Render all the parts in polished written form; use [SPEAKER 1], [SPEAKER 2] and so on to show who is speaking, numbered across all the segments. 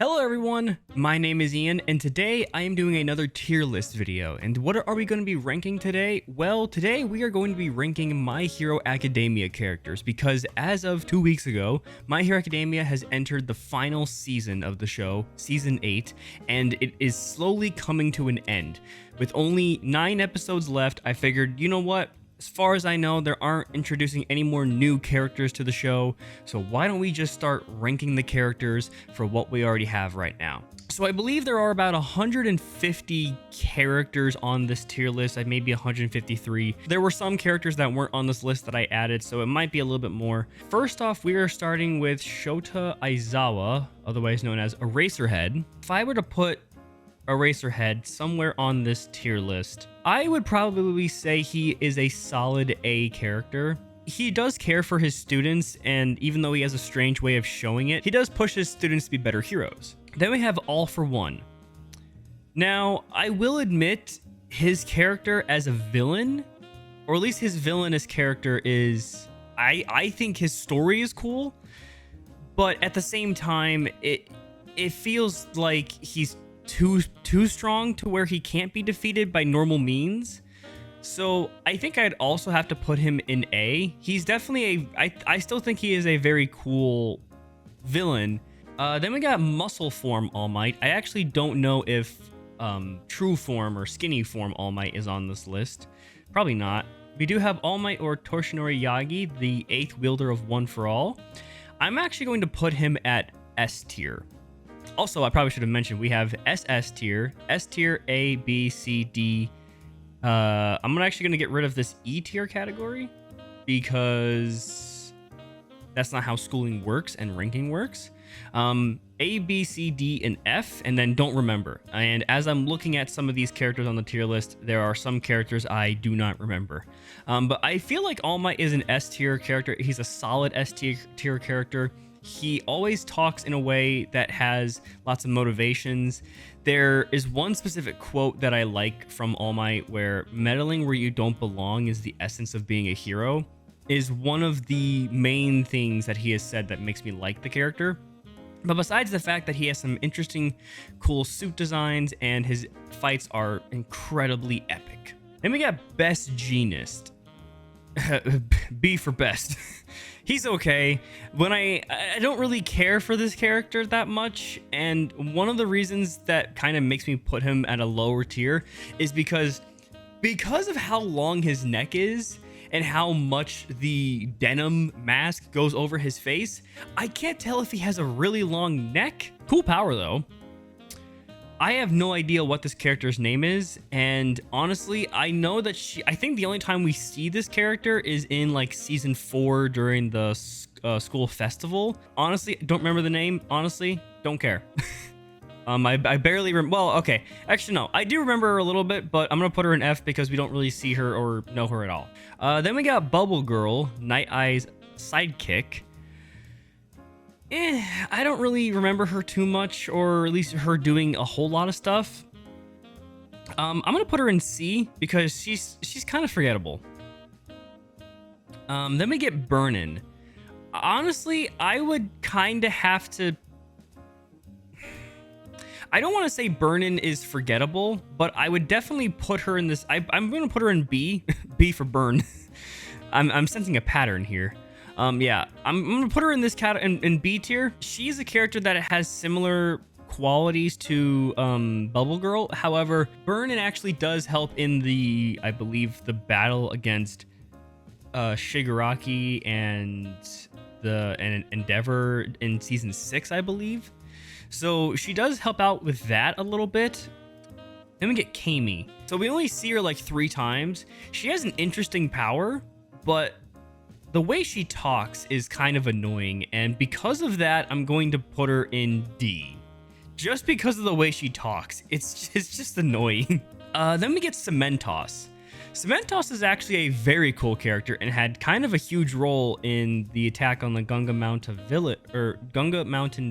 [SPEAKER 1] Hello everyone, my name is Ian, and today I am doing another tier list video. And what are we going to be ranking today? Well, today we are going to be ranking My Hero Academia characters, because as of 2 weeks ago, My Hero Academia has entered the final season of the show, Season 8, and it is slowly coming to an end. With only 9 episodes left, I figured, you know what? As far as I know, they aren't introducing any more new characters to the show, so why don't we just start ranking the characters for what we already have right now? So I believe there are about 150 characters on this tier list, maybe 153. There were some characters that weren't on this list that I added, so it might be a little bit more. First off, we are starting with Shota Aizawa, otherwise known as Eraserhead. If I were to put Eraserhead somewhere on this tier list, I would probably say he is a solid A character. He does care for his students, and even though he has a strange way of showing it, he does push his students to be better heroes. Then we have All For One. Now, I will admit his character as a villain, or at least his villainous character is, I think his story is cool, but at the same time, it feels like he's too strong to where he can't be defeated by normal means. So I think I'd also have to put him in A. He's definitely I still think he is a very cool villain. Then we got Muscle Form All Might. I actually don't know if True Form or Skinny Form All Might is on this list. Probably not. We do have All Might or Toshinori Yagi, the 8th wielder of One For All. I'm actually going to put him at S tier. Also, I probably should have mentioned we have SS tier, S tier, A, B, C, D. I'm actually going to get rid of this E tier category because that's not how schooling works and ranking works. A, B, C, D, and F, and then don't remember. And as I'm looking at some of these characters on the tier list, there are some characters I do not remember. But I feel like All Might is an S tier character. He's a solid S tier character. He always talks in a way that has lots of motivations. There is one specific quote that I like from All Might where meddling where you don't belong is the essence of being a hero, is one of the main things that he has said that makes me like the character. But besides the fact that he has some interesting, cool suit designs and his fights are incredibly epic. Then we got Best Genist. B for best. He's okay. I don't really care for this character that much, and one of the reasons that kind of makes me put him at a lower tier is because of how long his neck is and how much the denim mask goes over his face. I can't tell if he has a really long neck. Cool power though. I have no idea what this character's name is, and honestly, I know that I think the only time we see this character is in like season 4 during the school festival. Honestly, don't remember the name. Honestly, don't care. I barely well, okay. Actually, no, I do remember her a little bit, but I'm gonna put her in F because we don't really see her or know her at all. Then we got Bubble Girl, Night Eye's sidekick. I don't really remember her too much, or at least her doing a whole lot of stuff. I'm gonna put her in C because she's kind of forgettable. Then we get Burnin. Honestly, I would kind of have to. I don't want to say Burnin is forgettable, but I would definitely put her in this. I'm gonna put her in B. B for burn. I'm sensing a pattern here. Yeah, I'm gonna put her in this in B tier. She's a character that has similar qualities to Bubble Girl. However, Burnin actually does help in I believe, the battle against Shigaraki and Endeavor in season 6, I believe. So she does help out with that a little bit. Then we get Kami. So we only see her like 3 times. She has an interesting power, but the way she talks is kind of annoying, and because of that, I'm going to put her in D. Just because of the way she talks. It's just annoying. Then we get Cementos. Cementos is actually a very cool character and had kind of a huge role in the attack on the Gunga Mountain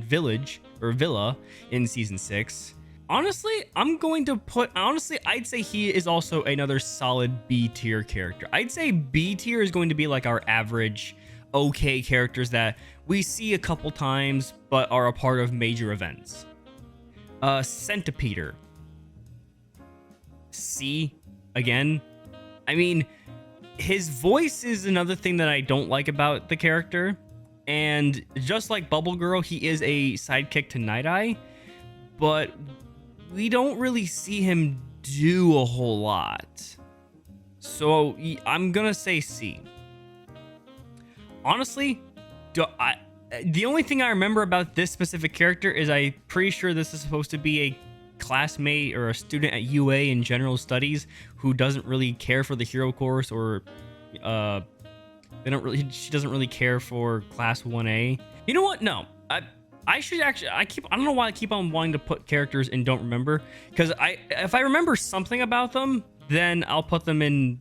[SPEAKER 1] Villa in season 6. Honestly, I'd say he is also another solid B tier character. I'd say B tier is going to be like our average okay characters that we see a couple times but are a part of major events. Centipeter. C again. I mean, his voice is another thing that I don't like about the character. And just like Bubble Girl, he is a sidekick to Night Eye, but we don't really see him do a whole lot. So I'm gonna say C. Honestly, the only thing I remember about this specific character is I'm pretty sure this is supposed to be a classmate or a student at UA in general studies who doesn't really care for the hero course, or she doesn't really care for class 1A. You know what? No. I should actually, I don't know why I keep on wanting to put characters and don't remember, because if I remember something about them, then I'll put them in,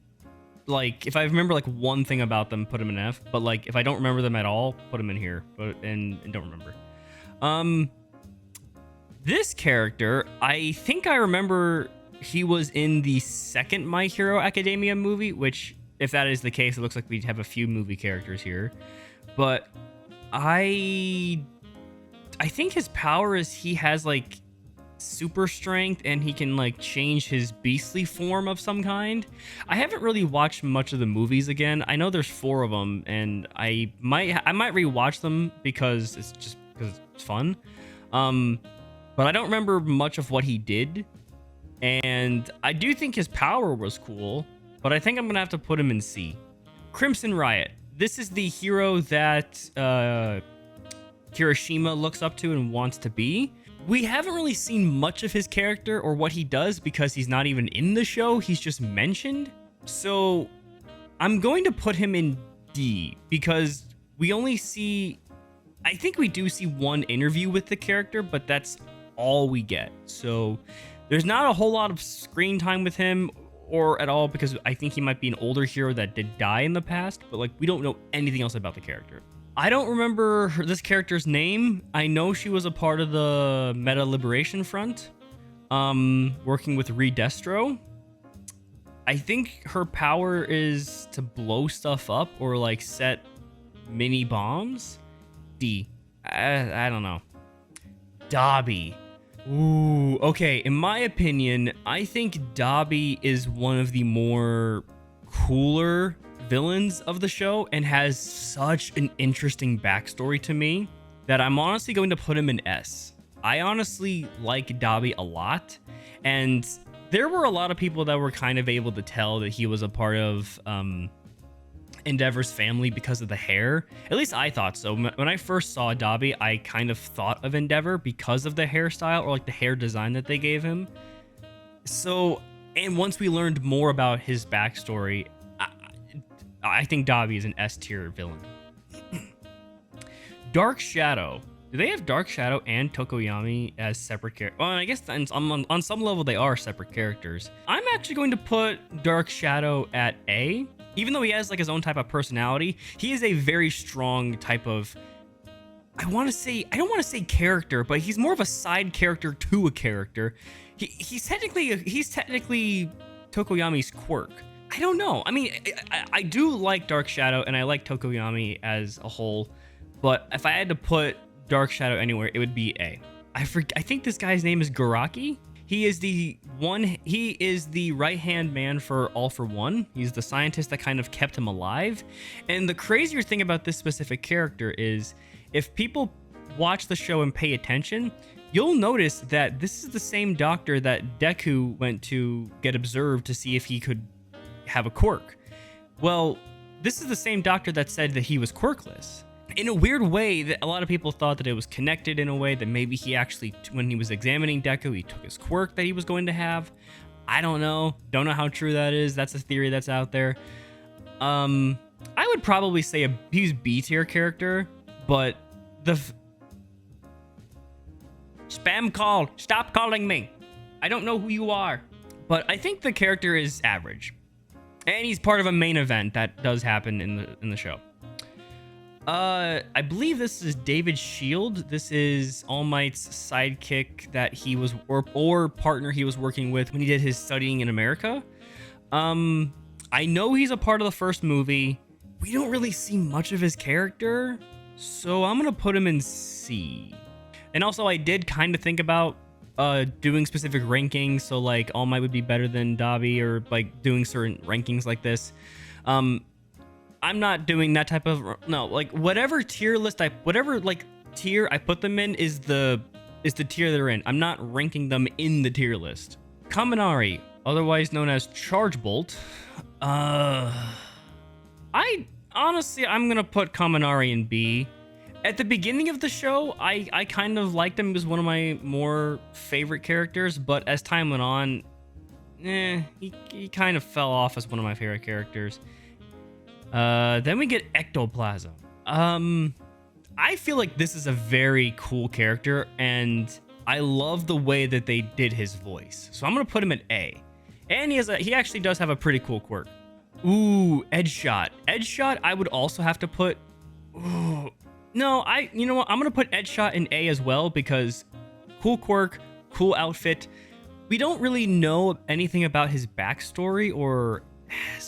[SPEAKER 1] like, if I remember like one thing about them, put them in F, but like if I don't remember them at all, put them in here, and don't remember. This character, I think I remember he was in the second My Hero Academia movie, which, if that is the case, it looks like we have a few movie characters here. But I think his power is he has like super strength and he can like change his beastly form of some kind. I haven't really watched much of the movies again. I know there's 4 of them, and I might rewatch them because it's fun. But I don't remember much of what he did, and I do think his power was cool, but I think I'm gonna have to put him in C. Crimson Riot. This is the hero that Kirishima looks up to and wants to be. We haven't really seen much of his character or what he does because he's not even in the show. He's just mentioned. So I'm going to put him in D because we only see, I think we do see one interview with the character, but that's all we get. So there's not a whole lot of screen time with him or at all, because I think he might be an older hero that did die in the past, but like we don't know anything else about the character. I don't remember this character's name. I know she was a part of the Meta Liberation Front, working with Redestro. I think her power is to blow stuff up or like set mini bombs. D. I don't know. Dabi. Ooh, okay. In my opinion, I think Dabi is one of the more cooler villains of the show and has such an interesting backstory to me that I'm honestly going to put him in S. I honestly like Dabi a lot, and there were a lot of people that were kind of able to tell that he was a part of Endeavor's family because of the hair. At least I thought so. When I first saw Dabi, I kind of thought of Endeavor because of the hairstyle or like the hair design that they gave him. So, and once we learned more about his backstory, I think Dabi is an S tier villain. Dark Shadow. Do they have Dark Shadow and Tokoyami as separate characters? Well, I guess on some level they are separate characters. I'm actually going to put Dark Shadow at A. Even though he has like his own type of personality, he is a very strong type of, I don't want to say character, but he's more of a side character to a character. He's technically Tokoyami's quirk. I don't know. I mean, I do like Dark Shadow and I like Tokoyami as a whole, but if I had to put Dark Shadow anywhere, it would be A. I think this guy's name is Garaki. He is the right-hand man for All for One. He's the scientist that kind of kept him alive. And the crazier thing about this specific character is, if people watch the show and pay attention, you'll notice that this is the same doctor that Deku went to get observed to see if he could have a quirk. Well, this is the same doctor that said that he was quirkless. In a weird way, that a lot of people thought that it was connected in a way that maybe he actually, when he was examining Deku, he took his quirk that he was going to have. I don't know. Don't know how true that is. That's a theory that's out there. I would probably say he's B tier character, but the spam call. Stop calling me. I don't know who you are. But I think the character is average. And he's part of a main event that does happen in the show. I believe this is David Shield. This is All Might's sidekick that he was, or partner he was working with when he did his studying in America. I know he's a part of the first movie. We don't really see much of his character, so I'm gonna put him in C. And also, I did kind of think about doing specific rankings, so like All Might would be better than Dabi, or like doing certain rankings like this. I'm not doing that type of, no, like whatever tier list whatever like tier I put them in is the tier they're in. I'm not ranking them in the tier list. Kaminari, otherwise known as Charge Bolt. I'm gonna put Kaminari in B. At the beginning of the show, I kind of liked him as one of my more favorite characters, but as time went on, he kind of fell off as one of my favorite characters. Then we get Ectoplasm. I feel like this is a very cool character, and I love the way that they did his voice. So I'm gonna put him at A. And he actually does have a pretty cool quirk. Ooh, Edgeshot. Edgeshot, I would also have to put. Ooh, no, you know what? I'm gonna put Edgeshot in A as well, because cool quirk, cool outfit. We don't really know anything about his backstory or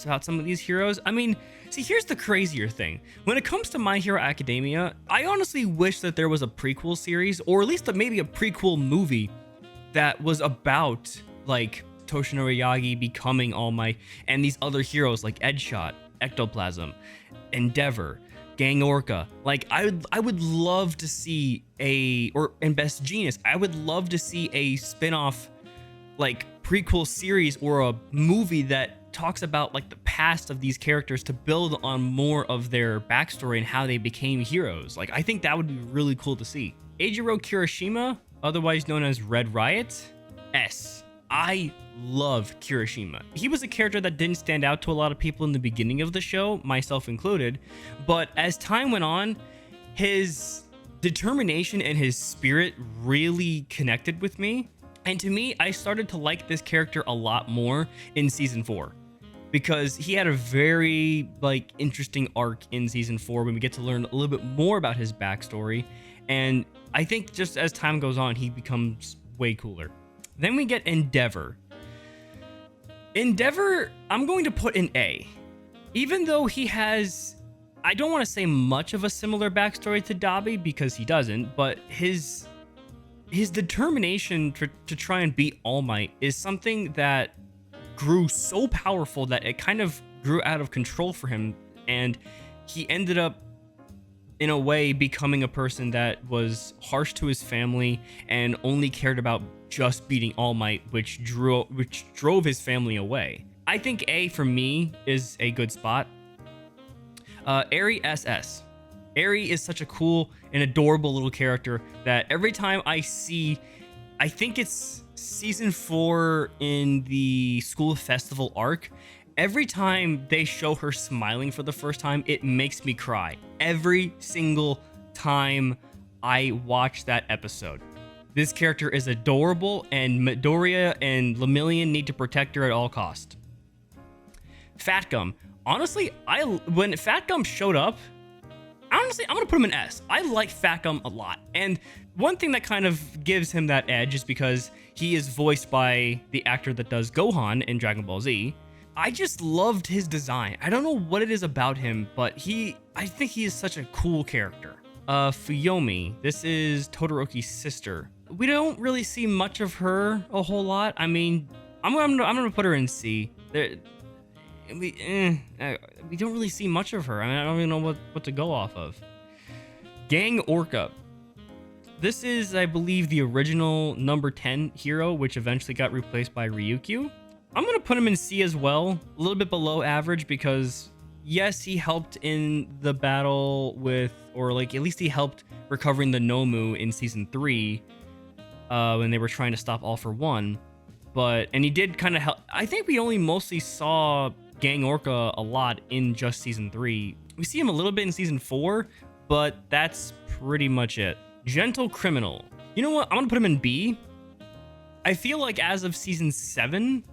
[SPEAKER 1] about some of these heroes. I mean, see, here's the crazier thing. When it comes to My Hero Academia, I honestly wish that there was a prequel series, or at least maybe a prequel movie that was about like Toshinori Yagi becoming All Might and these other heroes like Edgeshot, Ectoplasm, Endeavor, Gang Orca. Like I would love to see and Best Genius. I would love to see a spin-off like prequel series or a movie that talks about like the past of these characters to build on more of their backstory and how they became heroes. Like, I think that would be really cool to see. Eijiro Kirishima, otherwise known as Red Riot, S. I love Kirishima. He was a character that didn't stand out to a lot of people in the beginning of the show, myself included, but as time went on, his determination and his spirit really connected with me. And to me, I started to like this character a lot more in season 4, because he had a very like interesting arc in season 4 when we get to learn a little bit more about his backstory. And I think just as time goes on, he becomes way cooler. Then we get Endeavor. Endeavor, I'm going to put in A. Even though he has, I don't want to say much of a similar backstory to Dabi, because he doesn't, but his determination to try and beat All Might is something that grew so powerful that it kind of grew out of control for him, and he ended up in a way becoming a person that was harsh to his family and only cared about just beating All Might, which drove his family away. I think A for me is a good spot. Eri SS. Eri is such a cool and adorable little character that every time I see, I think it's season 4 in the school festival arc, every time they show her smiling for the first time, it makes me cry. Every single time I watch that episode. This character is adorable, and Midoriya and Lemillion need to protect her at all costs. Fat Gum. Honestly, when Fat Gum showed up, honestly, I'm gonna put him in S. I like Fat Gum a lot. And one thing that kind of gives him that edge is because he is voiced by the actor that does Gohan in Dragon Ball Z. I just loved his design. I don't know what it is about him, but I think he is such a cool character. Fuyomi. This is Todoroki's sister. We don't really see much of her a whole lot. I mean, I'm gonna put her in C. We don't really see much of her. I mean, I don't even know what to go off of. Gang Orca. This is, I believe, the original number 10 hero, which eventually got replaced by Ryukyu. I'm going to put him in C as well, a little bit below average, because yes, he helped in the battle with, or like at least he helped recovering the Nomu in season 3 when they were trying to stop All for One. And he did kind of help. I think we only mostly saw Gang Orca a lot in just season 3. We see him a little bit in season 4, but that's pretty much it. Gentle Criminal. You know what? I'm gonna put him in B. I feel like as of season 7,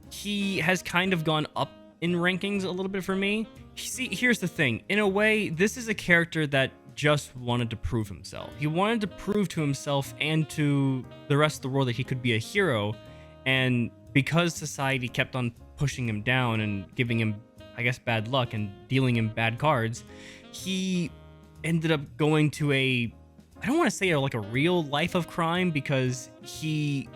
[SPEAKER 1] he has kind of gone up in rankings a little bit for me. See, here's the thing. In a way, this is a character that just wanted to prove himself. He wanted to prove to himself and to the rest of the world that he could be a hero. And because society kept on pushing him down and giving him, I guess, bad luck and dealing him bad cards, he ended up going to a I don't want to say like a real life of crime, because he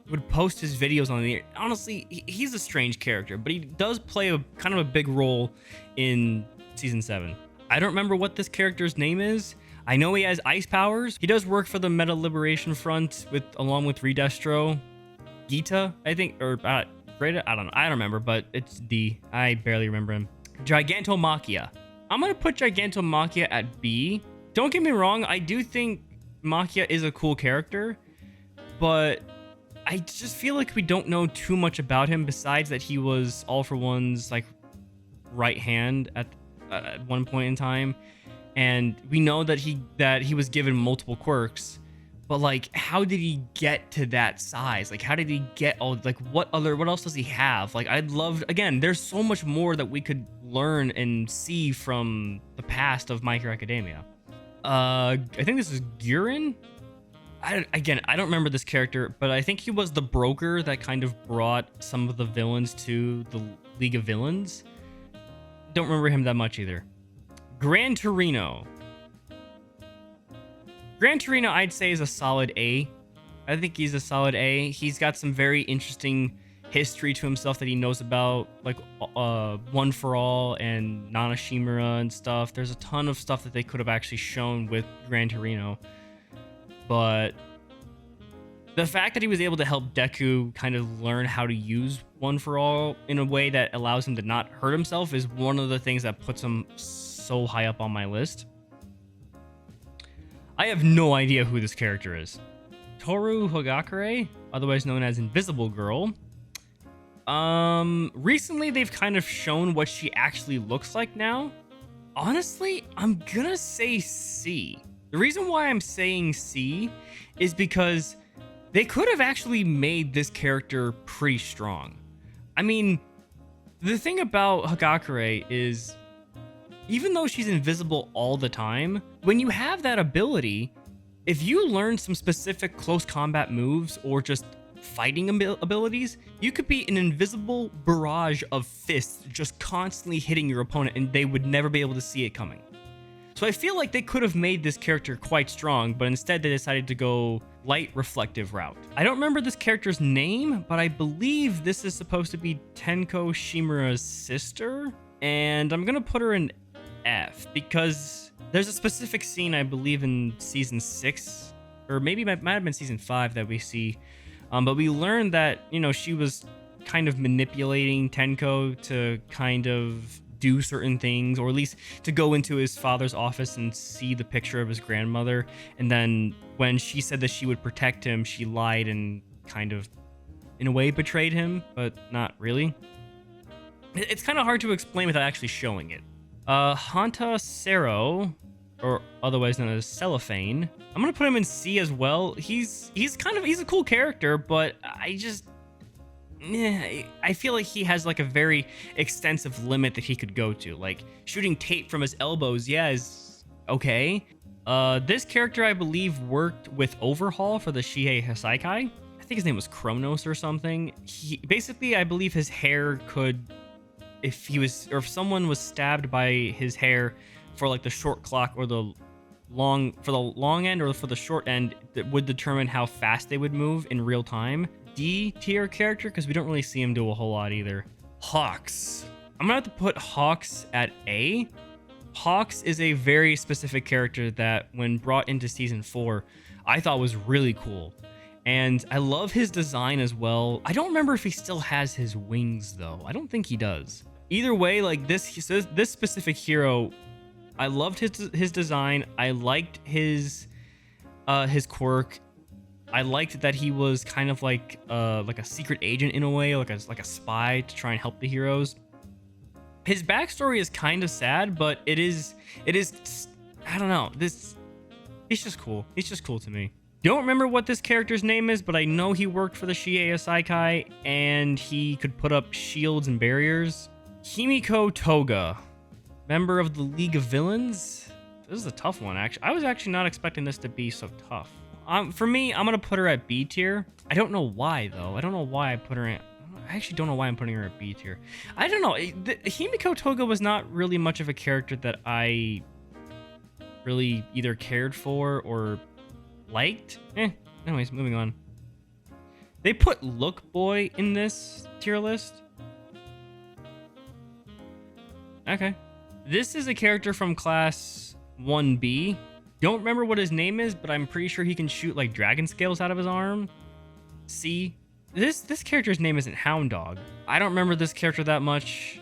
[SPEAKER 1] would post his videos on the, honestly, he's a strange character, but he does play a kind of a big role in season 7. I don't remember what this character's name is. I know he has ice powers. He does work for the Meta Liberation Front along with Redestro. Gita, I think, or Greta, I don't know. I don't remember, but it's D. I barely remember him. Gigantomachia. I'm gonna put Gigantomachia at B. Don't get me wrong, I do think Machia is a cool character, but I just feel like we don't know too much about him besides that he was All For One's like right hand at one point in time, and we know that he was given multiple quirks, but like how did he get to that size? Like how did he get all, like what else does he have? Like I'd love, again, there's so much more that we could learn and see from the past of My Hero Academia. I think this is Guren. I don't remember this character, but I think he was the broker that kind of brought some of the villains to the League of Villains. Don't remember him that much either. Gran Torino. Gran Torino, I'd say, is a solid A. I think he's a solid A. He's got some very interesting history to himself that he knows about, like One for All and Nana Shimura and stuff. There's a ton of stuff that they could have actually shown with Gran Torino. But the fact that he was able to help Deku kind of learn how to use One for All in a way that allows him to not hurt himself is one of the things that puts him so high up on my list. I have no idea who this character is. Toru Hagakure, otherwise known as Invisible Girl. Recently they've kind of shown what she actually looks like now. Honestly, I'm gonna say C. The reason why I'm saying C is because they could have actually made this character pretty strong. I mean, the thing about Hagakure is, even though she's invisible all the time, when you have that ability, if you learn some specific close combat moves or just fighting abilities, you could be an invisible barrage of fists just constantly hitting your opponent and they would never be able to see it coming. So I feel like they could have made this character quite strong, but instead they decided to go light reflective route. I don't remember this character's name, but I believe this is supposed to be Tenko Shimura's sister, and I'm gonna put her in F because there's a specific scene, I believe, in season 6, or maybe it might have been season 5 that we see, but we learned that, you know, she was kind of manipulating Tenko to kind of do certain things, or at least to go into his father's office and see the picture of his grandmother. And then when she said that she would protect him, she lied and kind of, in a way, betrayed him, but not really. It's kind of hard to explain without actually showing it. Hanta Sero, or otherwise known as Cellophane. I'm gonna put him in C as well. He's a cool character, but I feel like he has like a very extensive limit that he could go to. Like shooting tape from his elbows, yeah, is okay. This character, I believe, worked with Overhaul for the Shihei Hasaikai. I think his name was Kronos or something. He basically, I believe his hair could, if someone was stabbed by his hair for like the short clock or the long end or for the short end, that would determine how fast they would move in real time. D tier character, because we don't really see him do a whole lot either. Hawks. I'm gonna have to put Hawks at A. Hawks is a very specific character that, when brought into season 4, I thought was really cool. And I love his design as well. I don't remember if he still has his wings though. I don't think he does. Either way, like this specific hero, I loved his design. I liked his quirk. I liked that he was kind of like a secret agent in a way, like a spy to try and help the heroes. His backstory is kind of sad, but it is I don't know. He's just cool. He's just cool to me. Don't remember what this character's name is, but I know he worked for the Shihei Hasaikai and he could put up shields and barriers. Himiko Toga, member of the League of Villains. This is a tough one, actually. I was actually not expecting this to be so tough. For me, I'm gonna put her at B tier. I don't know why though. I don't know why I put her in. I actually don't know why I'm putting her at B tier. I don't know. Himiko Toga was not really much of a character that I really either cared for or liked. Anyways, moving on. They put Look Boy in this tier list. Okay. This is a character from class 1B. Don't remember what his name is, but I'm pretty sure he can shoot like dragon scales out of his arm. C. This character's name isn't Hound Dog. I don't remember this character that much.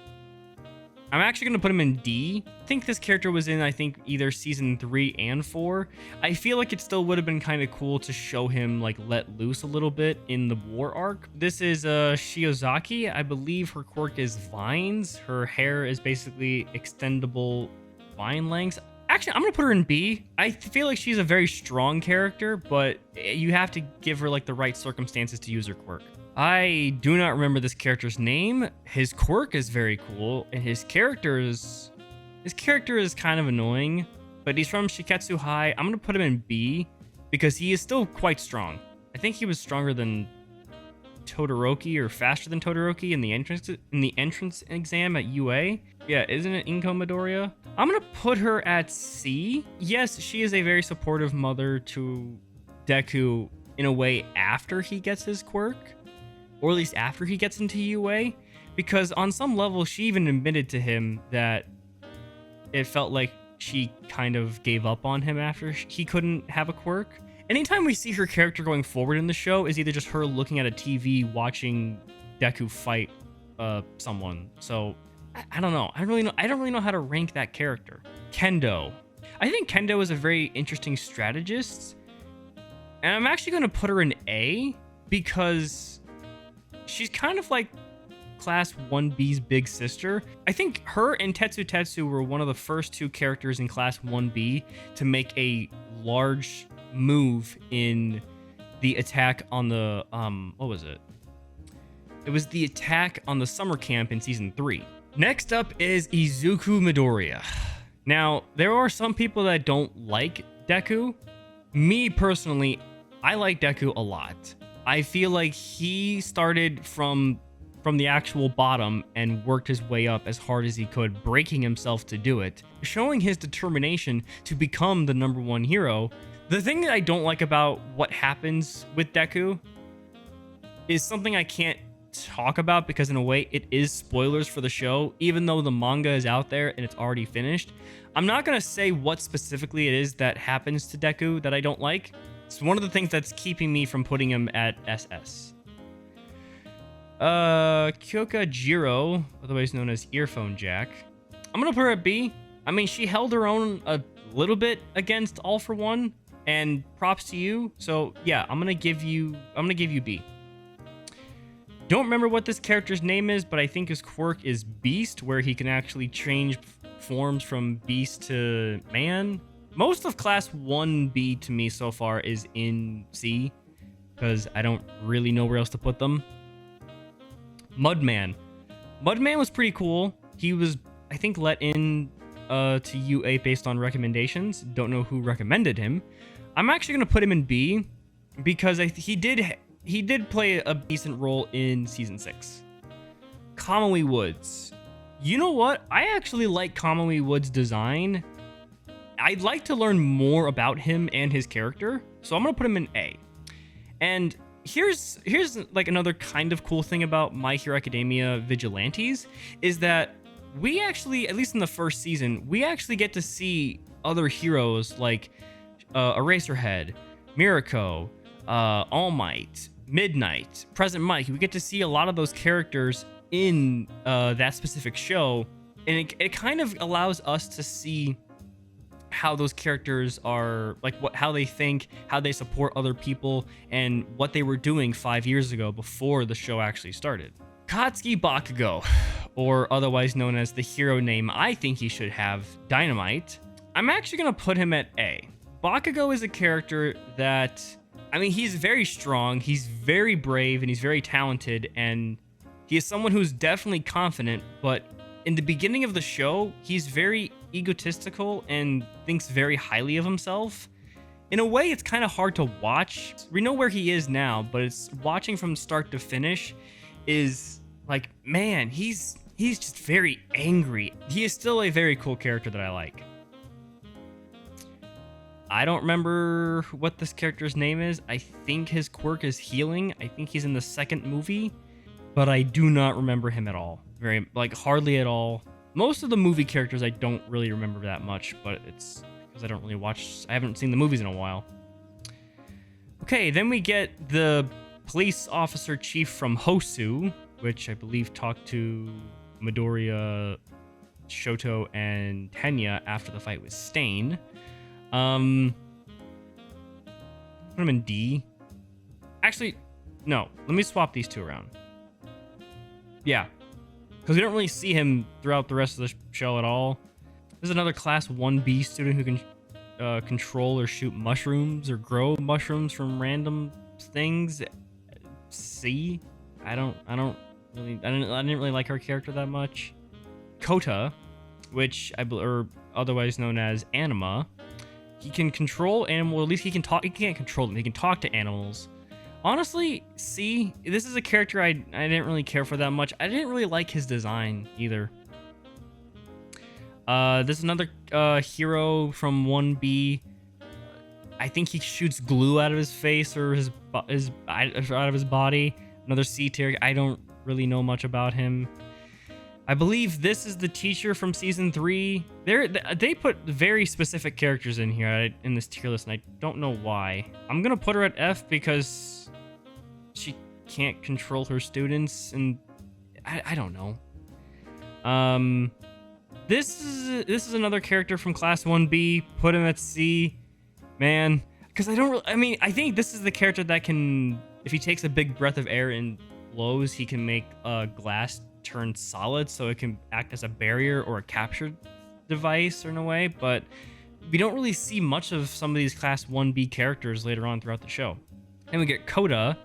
[SPEAKER 1] I'm actually going to put him in D. I think this character was in, I think, either season 3 and 4. I feel like it still would have been kind of cool to show him, like, let loose a little bit in the war arc. This is Shiozaki. I believe her quirk is vines. Her hair is basically extendable vine lengths. Actually, I'm going to put her in B. I feel like she's a very strong character, but you have to give her, like, the right circumstances to use her quirk. I do not remember this character's name. His quirk is very cool, and his character is kind of annoying, but he's from Shiketsu High. I'm gonna put him in B because he is still quite strong. I think he was stronger than Todoroki or faster than Todoroki in the entrance exam at UA. Yeah, isn't it Inko Midoriya? I'm gonna put her at C. Yes, she is a very supportive mother to Deku in a way after he gets his quirk. Or at least after he gets into UA, because on some level, she even admitted to him that it felt like she kind of gave up on him after he couldn't have a quirk. Anytime we see her character going forward in the show is either just her looking at a TV watching Deku fight someone. So I don't know. I don't really know how to rank that character. Kendo. I think Kendo is a very interesting strategist, and I'm actually going to put her in A because she's kind of like class 1B's big sister. I think her and Tetsu Tetsu were one of the first two characters in class 1B to make a large move in the attack on the what was it? It was the attack on the summer camp in season 3. Next up is Izuku Midoriya. Now, there are some people that don't like Deku. Me personally, I like Deku a lot. I feel like he started from the actual bottom and worked his way up as hard as he could, breaking himself to do it, showing his determination to become the #1 hero. The thing that I don't like about what happens with Deku is something I can't talk about because in a way it is spoilers for the show, even though the manga is out there and it's already finished. I'm not going to say what specifically it is that happens to Deku that I don't like. It's one of the things that's keeping me from putting him at SS. Kyoka Jiro, otherwise known as Earphone Jack. I'm gonna put her at B. I mean, she held her own a little bit against All For One, and props to you. So yeah, I'm gonna give you B. Don't remember what this character's name is, but I think his quirk is Beast, where he can actually change forms from beast to man. Most of class 1B to me so far is in C, because I don't really know where else to put them. Mudman. Mudman was pretty cool. He was, I think, let in to UA based on recommendations. Don't know who recommended him. I'm actually going to put him in B, because he did play a decent role in Season 6. Kamui Woods. You know what? I actually like Kamui Woods' design. I'd like to learn more about him and his character, so I'm gonna put him in A. And here's like another kind of cool thing about My Hero Academia Vigilantes is that we actually, at least in the first season, we actually get to see other heroes like Eraserhead, Mirako, All Might, Midnight, Present Mike. We get to see a lot of those characters in that specific show, and it kind of allows us to see how those characters are, like how they think, how they support other people, and what they were doing 5 years ago before the show actually started. Katsuki Bakugo, or otherwise known as the hero name I think he should have, Dynamite. I'm actually going to put him at A. Bakugo is a character that, I mean, he's very strong, he's very brave, and he's very talented, and he is someone who's definitely confident, but in the beginning of the show, he's very egotistical and thinks very highly of himself. In a way, it's kind of hard to watch. We know where he is now, but it's watching from start to finish is like, man, he's just very angry. He is still a very cool character that I like. I don't remember what this character's name is. I think his quirk is healing. I think he's in the second movie, but I do not remember him at all. Hardly at all. Most of the movie characters I don't really remember that much, but it's because I haven't seen the movies in a while. Okay, then we get the police officer chief from Hosu, which I believe talked to Midoriya, Shoto, and Tenya after the fight with Stain. Put him in D. Actually, no. Let me swap these two around. Yeah, because we don't really see him throughout the rest of the show at all. This is another Class 1B student who can control or shoot mushrooms or grow mushrooms from random things. C. I didn't really like her character that much. Kota, which or otherwise known as Anima, he can control animals. At least he can talk. He can't control them. He can talk to animals. Honestly, C. This is a character I didn't really care for that much. I didn't really like his design either. This is another hero from 1B. I think he shoots glue out of his face or out of his body. Another C tier. I don't really know much about him. I believe this is the teacher from season 3. They put very specific characters in here in this tier list, and I don't know why. I'm gonna put her at F because she can't control her students, and I don't know. This is another character from Class 1B. Put him at C, man, because I think this is the character that can, if he takes a big breath of air and blows, he can make glass turn solid, so it can act as a barrier or a capture device in a way. But we don't really see much of some of these Class 1B characters later on throughout the show. And we get Kota,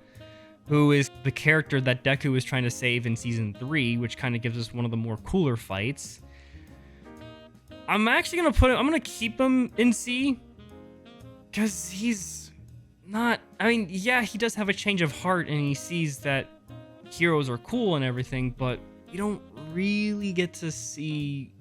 [SPEAKER 1] who is the character that Deku is trying to save in season 3, which kind of gives us one of the more cooler fights. I'm actually gonna I'm gonna keep him in C, because he's not, yeah, he does have a change of heart and he sees that heroes are cool and everything, but you don't really get to see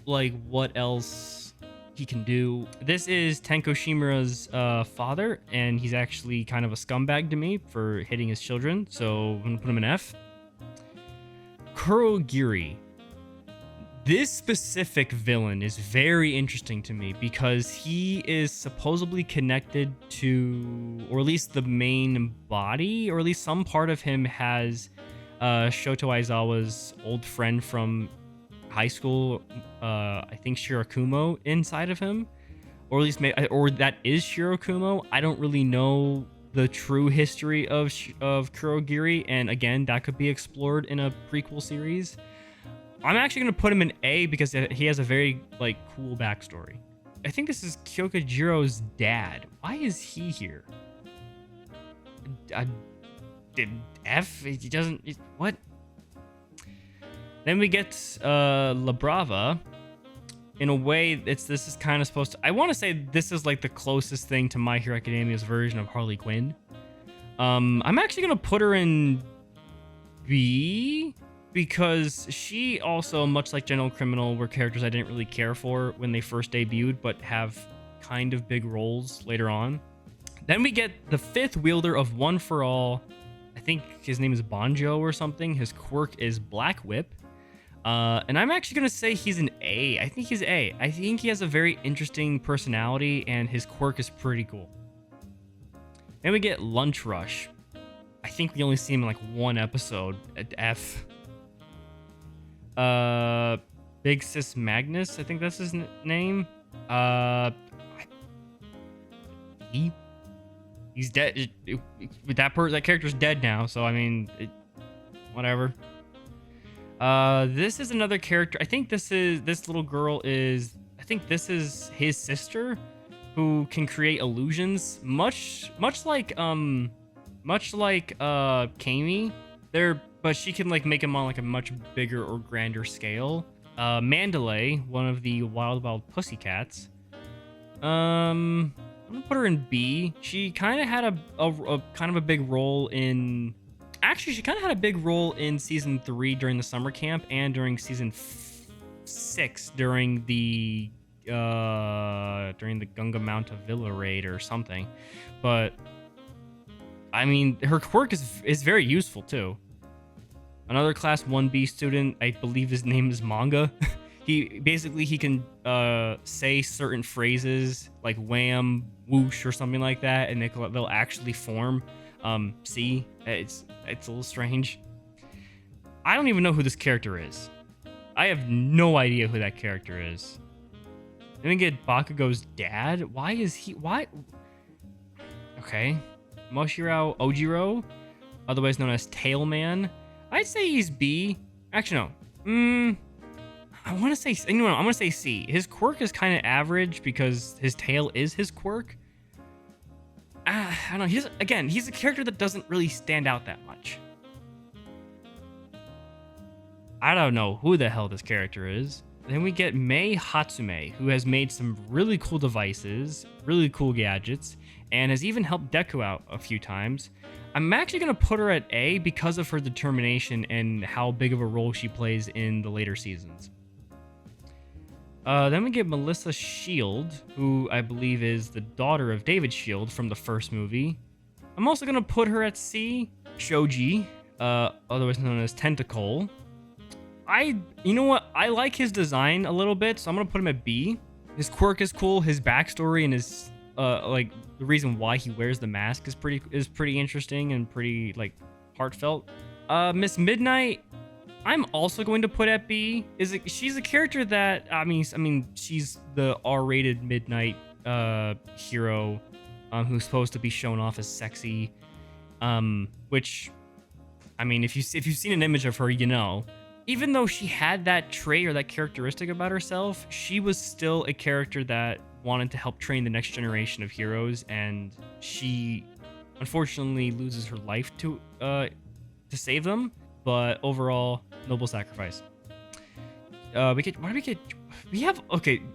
[SPEAKER 1] like what else he can do. This is Tenko Shimura's father, and he's actually kind of a scumbag to me for hitting his children, so I'm gonna put him in F. Kurogiri. This specific villain is very interesting to me because he is supposedly connected to, or at least the main body, or at least some part of him has Shoto Aizawa's old friend from high school, I think Shirakumo, inside of him, or at least or that is Shirakumo. I don't really know the true history of Kurogiri, and again, that could be explored in a prequel series. I'm actually going to put him in A because he has a very cool backstory. I think this is Kyokajiro's dad. Why is he here? F? He doesn't... What? Then we get La Brava. In a way, this is kind of supposed to... I want to say this is like the closest thing to My Hero Academia's version of Harley Quinn. I'm actually going to put her in B, because she also, much like General Criminal, were characters I didn't really care for when they first debuted, but have kind of big roles later on. Then we get the fifth wielder of One for All. I think his name is Banjo or something. His quirk is Black Whip. And I'm actually going to say he's an A. I think he's A. I think he has a very interesting personality, and his quirk is pretty cool. Then we get Lunch Rush. I think we only see him in one episode at F. Big Sis Magnus, I think that's his name. He's dead. That character's dead now, so whatever. This is another character. I think this little girl is. I think this is his sister, who can create illusions, much like Kami. But she can make him on a much bigger or grander scale. Mandalay, one of the Wild Pussycats. I'm gonna put her in B. She kind of had a kind of a big role in. Actually, she kind of had a big role in season 3 during the summer camp, and during season 6 during the during the Gunga Mount of Villa raid or something. But I mean, her quirk is very useful too. Another class 1B student, I believe his name is Manga. he can say certain phrases like wham, whoosh, or something like that, and they'll actually form. See, it's a little strange. I don't even know who this character is. I have no idea who that character is. Then we get Bakugo's dad. Why? Okay. Moshiro Ojiro, otherwise known as Tailman. I'd say he's B. Actually, no. I want to say, I'm going to say C. His quirk is kind of average because his tail is his quirk. I don't know. He's a character that doesn't really stand out that much. I don't know who the hell this character is. Then we get Mei Hatsume, who has made some really cool devices, really cool gadgets, and has even helped Deku out a few times. I'm actually going to put her at A because of her determination and how big of a role she plays in the later seasons. Then we get Melissa Shield, who I believe is the daughter of David Shield from the first movie. I'm also going to put her at C. Shoji, otherwise known as Tentacle. You know what? I like his design a little bit, so I'm going to put him at B. His quirk is cool. His backstory and his, the reason why he wears the mask is pretty interesting and pretty, heartfelt. Miss Midnight, I'm also going to put at B. She's a character that, I mean, she's the R-rated Midnight hero who's supposed to be shown off as sexy, which, I mean, if you've seen an image of her, you know. Even though she had that trait or that characteristic about herself, she was still a character that wanted to help train the next generation of heroes, and she unfortunately loses her life to save them. But overall, noble sacrifice. That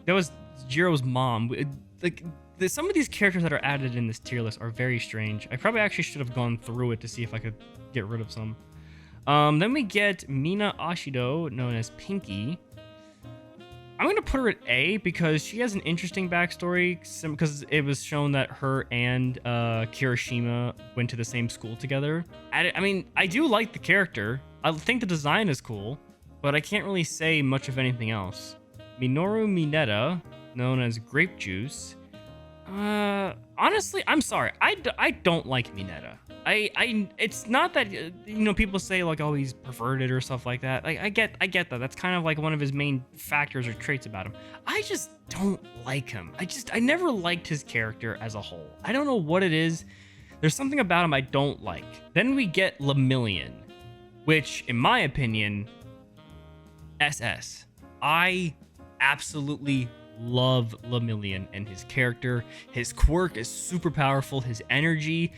[SPEAKER 1] was Jiro's mom. Some of these characters that are added in this tier list are very strange. I probably actually should have gone through it to see if I could get rid of some. Then we get Mina Ashido, known as Pinky. I'm going to put her at A because she has an interesting backstory, because it was shown that her and Kirishima went to the same school together. I mean, I do like the character. I think the design is cool, but I can't really say much of anything else. Minoru Mineta, known as Grape Juice. Honestly, I'm sorry. I don't like Mineta. It's not that, people say oh, he's perverted or stuff like that. I get that. That's kind of one of his main factors or traits about him. I just don't like him. I never liked his character as a whole. I don't know what it is. There's something about him I don't like. Then we get Lemillion, which, in my opinion, SS. I absolutely love Lemillion and his character. His quirk is super powerful. His energy,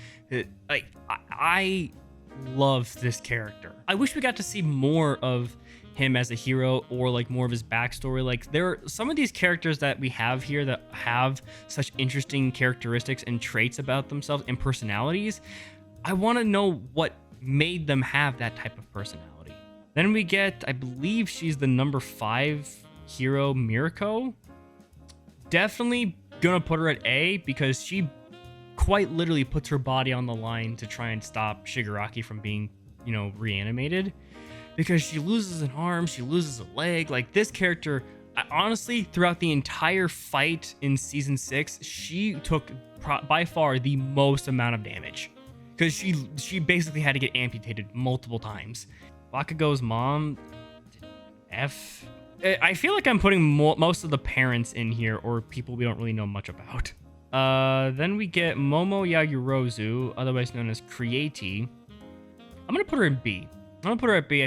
[SPEAKER 1] I love this character. I wish we got to see more of him as a hero, or more of his backstory. There are some of these characters that we have here that have such interesting characteristics and traits about themselves and personalities. I want to know what made them have that type of personality. Then we get, I believe she's the number 5 hero, Mirko. Definitely gonna put her at A because she quite literally puts her body on the line to try and stop Shigaraki from being, reanimated. Because she loses an arm, she loses a leg. This character, honestly, throughout the entire fight in season 6, she took by far the most amount of damage. Because she basically had to get amputated multiple times. Bakugo's mom, F. I feel like I'm putting most of the parents in here, or people we don't really know much about. Then we get Momo Yagurozu, otherwise known as Creati. I'm gonna put her in B. I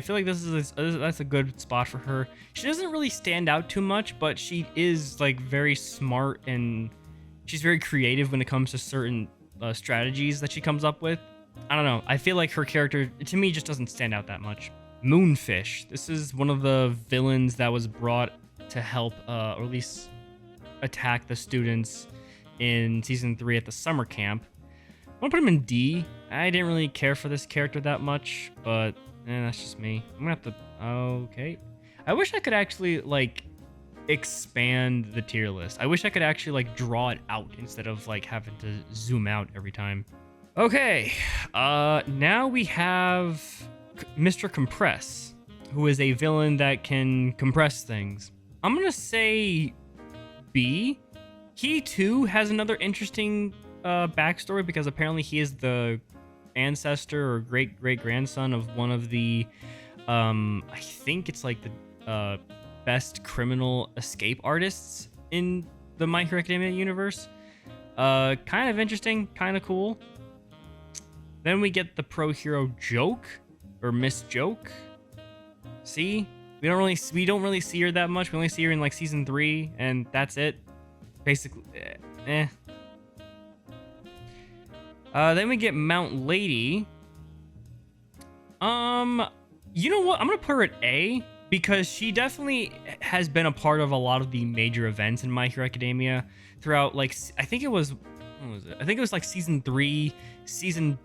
[SPEAKER 1] feel like that's a good spot for her. She doesn't really stand out too much, but she is very smart, and she's very creative when it comes to certain strategies that she comes up with. I don't know. I feel like her character, to me, just doesn't stand out that much. Moonfish. This is one of the villains that was brought to help, or at least attack the students in season 3 at the summer camp. I'm gonna put him in D. I didn't really care for this character that much, but that's just me. I'm gonna have to. Okay. I wish I could actually expand the tier list. I wish I could actually like draw it out instead of like having to zoom out every time. Okay, now we have Mr. Compress, who is a villain that can compress things. I'm gonna say B. He too has another interesting backstory because apparently he is the ancestor or great-great-grandson of one of the, I think it's like the best criminal escape artists in the My Hero Academia universe. Kind of interesting, kind of cool. Then we get the pro hero Joke or Miss Joke. See, we don't really see her that much. We only see her in like season 3, and that's it. Basically, Then we get Mount Lady. You know what? I'm gonna put her at A because she definitely has been a part of a lot of the major events in My Hero Academia throughout. Like, I think it was, what was it? I think it was like season 3, season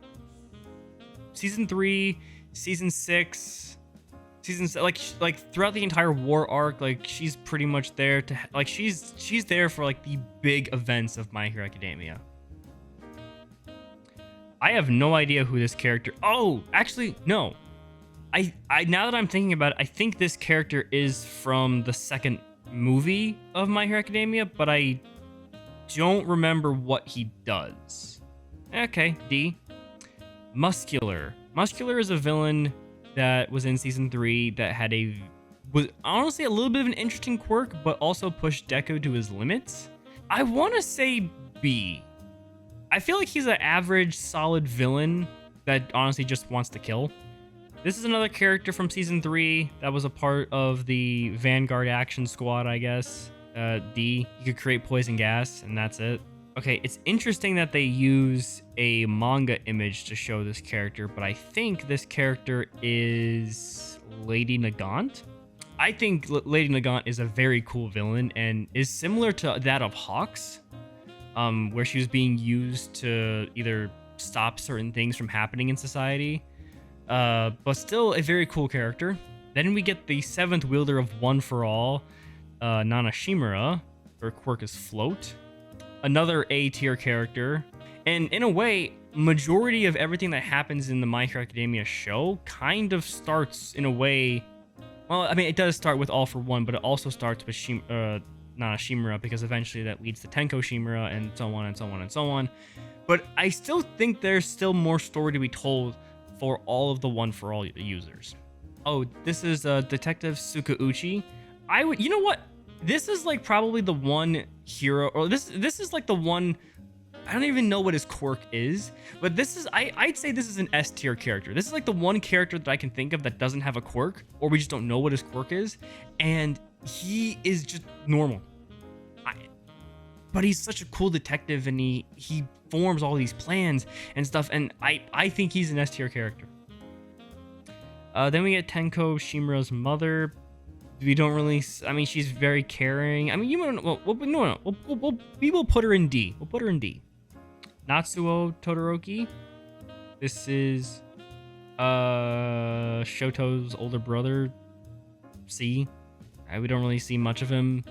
[SPEAKER 1] 6, like throughout the entire war arc. Like, she's pretty much there to like she's there for like the big events of My Hero Academia. I have no idea who this character. Oh, actually, no. I now that I'm thinking about it, I think this character is from the second movie of My Hero Academia, but I don't remember what he does. Okay, D. Muscular. Muscular is a villain that was in season 3 that was honestly a little bit of an interesting quirk, but also pushed Deku to his limits. I want to say B. I feel like he's an average, solid villain that honestly just wants to kill. This is another character from season 3 that was a part of the Vanguard Action Squad, I guess. D. You could create poison gas, and that's it. Okay, it's interesting that they use a manga image to show this character, but I think this character is Lady Nagant. I think Lady Nagant is a very cool villain and is similar to that of Hawks, where she was being used to either stop certain things from happening in society, but still a very cool character. Then we get the 7th wielder of One for All, Nana Shimura. Her quirk is Float. Another A tier character. And in a way, majority of everything that happens in the My Hero Academia show kind of starts in a way. Well, I mean, it does start with All for One, but it also starts with Nana Shimura, because eventually that leads to Tenko Shimura and so on and so on and so on. But I still think there's still more story to be told for all of the One for All users. Oh, this is Detective Sukauchi. You know what? This is like probably the one hero, or this is like the one. I don't even know what his quirk is, but this is I'd say this is an S tier character. This is like the one character that I can think of that doesn't have a quirk, or we just don't know what his quirk is, and he is just normal. But he's such a cool detective, and he forms all these plans and stuff, and I think he's an S tier character. Then we get Tenko Shimura's mother. We don't really. I mean, she's very caring. I mean, we will put her in D. We'll put her in D. Natsuo Todoroki. This is Shoto's older brother. C. We don't really see much of him.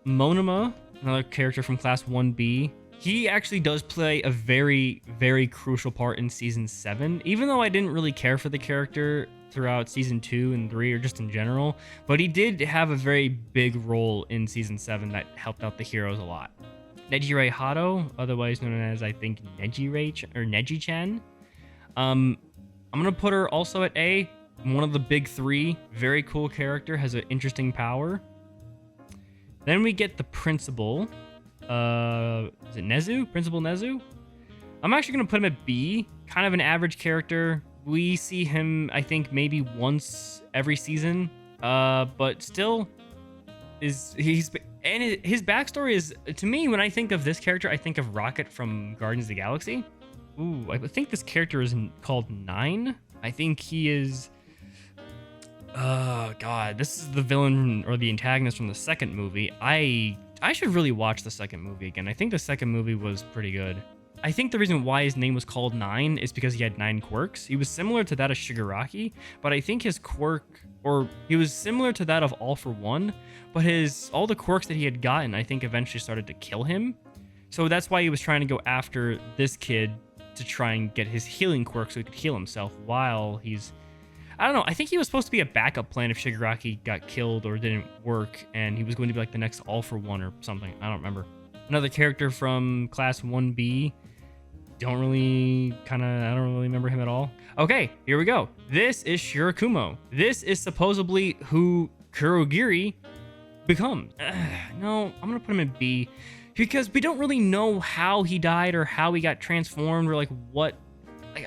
[SPEAKER 1] Monoma, another character from Class 1B. He actually does play a very, very crucial part in Season 7, even though I didn't really care for the character throughout Season 2 and 3, or just in general, but he did have a very big role in Season 7 that helped out the heroes a lot. Nejire Hado, otherwise known as, I think, Neji-chan. I'm going to put her also at A, one of the big 3, very cool character, has an interesting power. Then we get the principal. Is it Nezu? Principal Nezu? I'm actually going to put him at B. Kind of an average character. We see him, I think, maybe once every season. But still, his backstory is, to me, when I think of this character, I think of Rocket from Guardians of the Galaxy. Ooh, I think this character is called 9. I think he is... God, this is the villain or the antagonist from the second movie. I should really watch the second movie again. I think the second movie was pretty good. I think the reason why his name was called 9 is because he had 9 quirks. He was similar to that of Shigaraki, but I think his quirk, or he was similar to that of All for One, but all the quirks that he had gotten, I think eventually started to kill him. So that's why he was trying to go after this kid to try and get his healing quirk so he could heal himself while he's... I don't know. I think he was supposed to be a backup plan if Shigaraki got killed or didn't work, and he was going to be like the next All for One or something. I don't remember. Another character from Class 1B. I don't really remember him at all. Okay, here we go. This is Shirakumo. This is supposedly who Kurogiri becomes. No, I'm gonna put him in B because we don't really know how he died or how he got transformed or like what.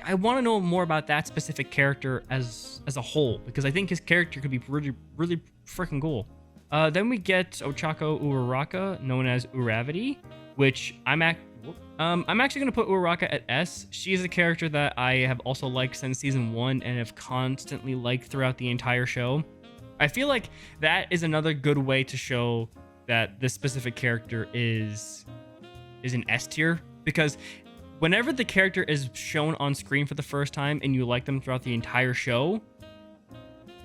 [SPEAKER 1] I want to know more about that specific character as a whole because I think his character could be really freaking cool. Then we get Ochako Uraraka, known as Uravity, which I'm actually going to put Uraraka at S. She is a character that I have also liked since season 1 and have constantly liked throughout the entire show. I feel like that is another good way to show that this specific character is an S tier because whenever the character is shown on screen for the first time and you like them throughout the entire show,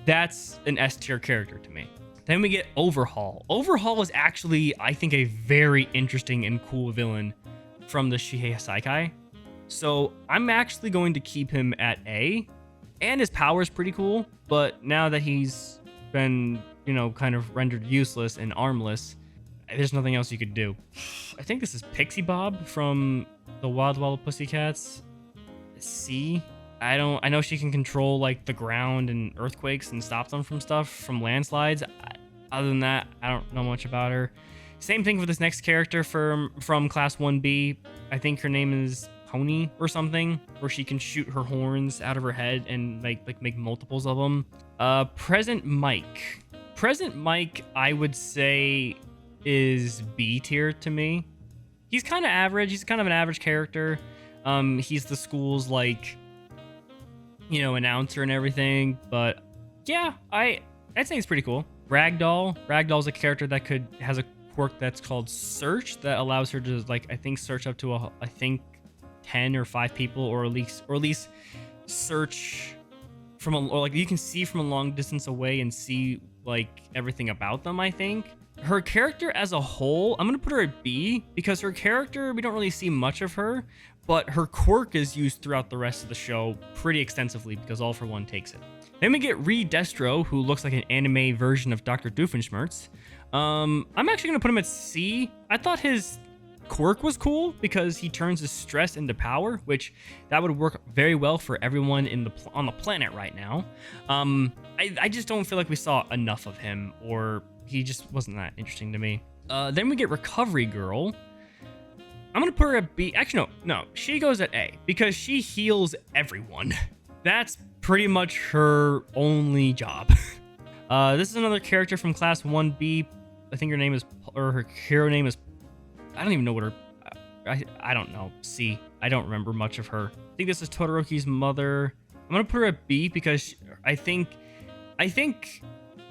[SPEAKER 1] that's an S tier character to me. Then we get Overhaul. Overhaul is actually, I think, a very interesting and cool villain from the Shihei Saikai. So I'm actually going to keep him at A. And his power is pretty cool, but now that he's been, kind of rendered useless and armless, there's nothing else you could do. I think this is Pixie Bob from the Wild Wild Pussycats. C. I know she can control like the ground and earthquakes and stop them from landslides. Other than that, I don't know much about her. Same thing for this next character from Class 1B. I think her name is Pony or something, where she can shoot her horns out of her head and make multiples of them. Present Mike. Present Mike, I would say, is B tier to me. He's kind of average. He's kind of an average character. He's the school's announcer and everything. But yeah, I'd say he's pretty cool. Ragdoll. Ragdoll's a character that has a quirk that's called Search that allows her to I think search up to 10 or 5 people or at least search you can see from a long distance away and see everything about them. I think her character as a whole, I'm gonna put her at B because her character, we don't really see much of her, but her quirk is used throughout the rest of the show pretty extensively because All for One takes it. Then we get Re Destro, who looks like an anime version of Dr. Doofenshmirtz. I'm actually gonna put him at C. I thought his quirk was cool because he turns his stress into power, which that would work very well for everyone on the planet right now. I just don't feel like we saw enough of him, or he just wasn't that interesting to me. Then we get Recovery Girl. I'm gonna put her at B. Actually, no, she goes at A because she heals everyone. That's pretty much her only job. This is another character from Class 1B. I think her hero name is, I don't even know what her, I don't know, C. I don't remember much of her. I think this is Todoroki's mother. I'm gonna put her at B because I think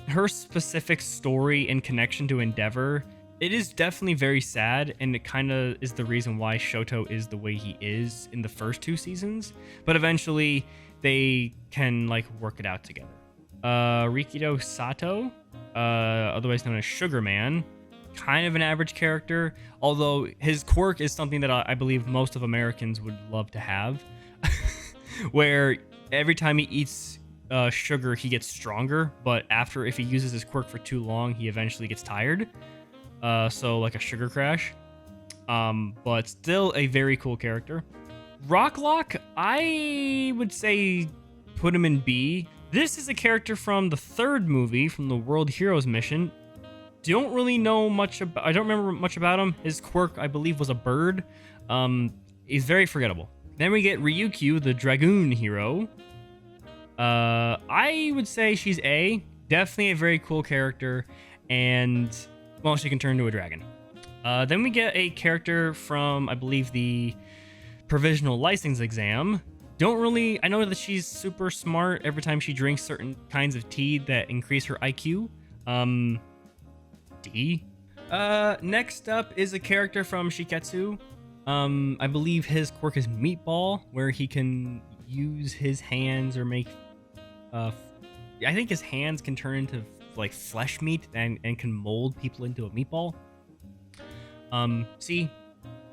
[SPEAKER 1] her specific story and connection to Endeavor, it is definitely very sad, and it kind of is the reason why Shoto is the way he is in the first 2 seasons. But eventually, they can work it out together. Rikido Sato, otherwise known as Sugar Man, kind of an average character, although his quirk is something that I believe most of Americans would love to have, where every time he eats sugar, he gets stronger, but if he uses his quirk for too long, he eventually gets tired. So like a sugar crash. But still a very cool character. Rocklock, I would say put him in B. This is a character from the 3rd movie, from the World Heroes mission. Don't really know much about, I don't remember much about him. His quirk, I believe, was a bird. He's very forgettable. Then we get Ryukyu, the Dragoon hero. I would say she's A. Definitely a very cool character. And, well, she can turn into a dragon. Then we get a character from, I believe, the provisional license exam. I know that she's super smart every time she drinks certain kinds of tea that increase her IQ. D. Next up is a character from Shiketsu. I believe his quirk is Meatball, where he can use his hands or make I think his hands can turn into like flesh meat and can mold people into a meatball. See,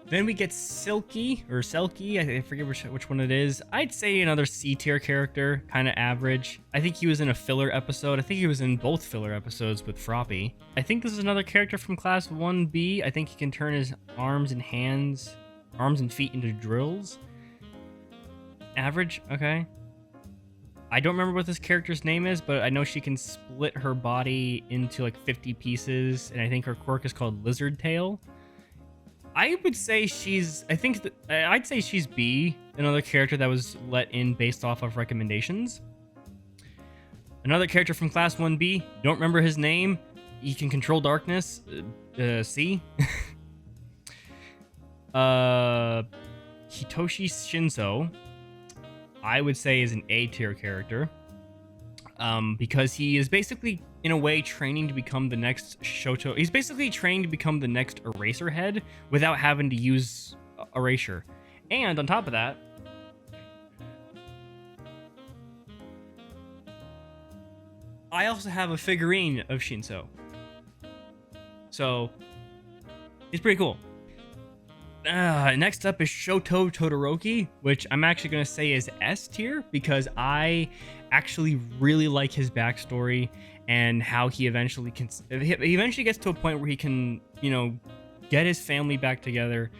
[SPEAKER 1] then we get Silky or Selkie. I forget which one it is. I'd say another C tier character, kind of average. I think he was in a filler episode. I think he was in both filler episodes with Froppy. I think this is another character from class 1B. I think he can turn his arms and feet into drills. Average, okay. I don't remember what this character's name is, but I know she can split her body into like 50 pieces, and I think her quirk is called Lizard Tail. I would say I'd say she's B, another character that was let in based off of recommendations. Another character from Class 1B, don't remember his name. He can control darkness. C. Hitoshi Shinso, I would say is an A tier character. Because he is basically, in a way, training to become the next Shoto. He's basically trained to become the next Eraserhead without having to use Erasure. And on top of that, I also have a figurine of Shinso. So, he's pretty cool. Next up is Shoto Todoroki, which I'm actually going to say is S tier because I actually really like his backstory and how he eventually gets to a point where he can, get his family back together,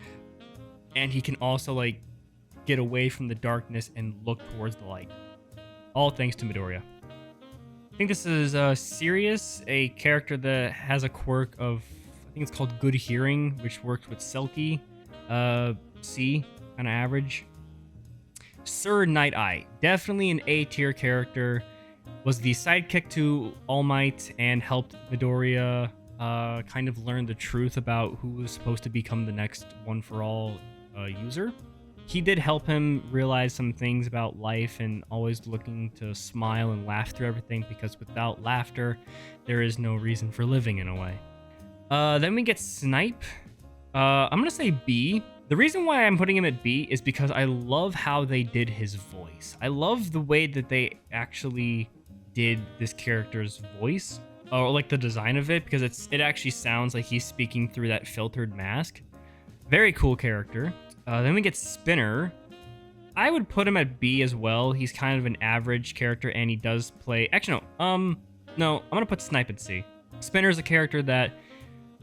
[SPEAKER 1] and he can also like get away from the darkness and look towards the light. All thanks to Midoriya. I think this is Sirius, a character that has a quirk of, I think it's called Good Hearing, which works with Selkie. C, kind of average. Sir Night Eye, definitely an A tier character. Was the sidekick to All Might and helped Midoriya kind of learn the truth about who was supposed to become the next One for All user. He did help him realize some things about life and always looking to smile and laugh through everything, because without laughter, there is no reason for living in a way. Then we get Snipe. I'm gonna say B. The reason why I'm putting him at B is because I love how they did his voice. I love the way that they actually did this character's voice, or like the design of it, because it actually sounds like he's speaking through that filtered mask. Very cool character. Then we get Spinner. I would put him at B as well. He's kind of an average character, and he does play. Actually, no. I'm gonna put Snipe at C. Spinner is a character that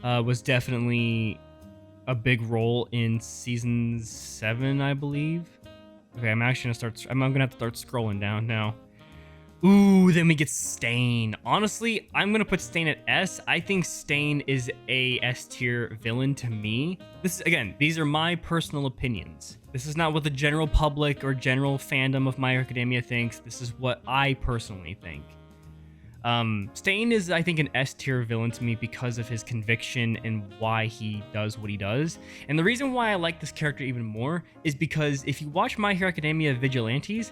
[SPEAKER 1] was definitely a big role in season 7, I believe. Okay, I'm actually gonna have to start scrolling down now. Ooh, then we get Stain. Honestly, I'm gonna put Stain at S. I think Stain is a S tier villain to me. These are my personal opinions. This is not what the general public or general fandom of My Hero Academia thinks. This is what I personally think. Stain is, I think, an S tier villain to me because of his conviction and why he does what he does. And the reason why I like this character even more is because if you watch My Hero Academia Vigilantes,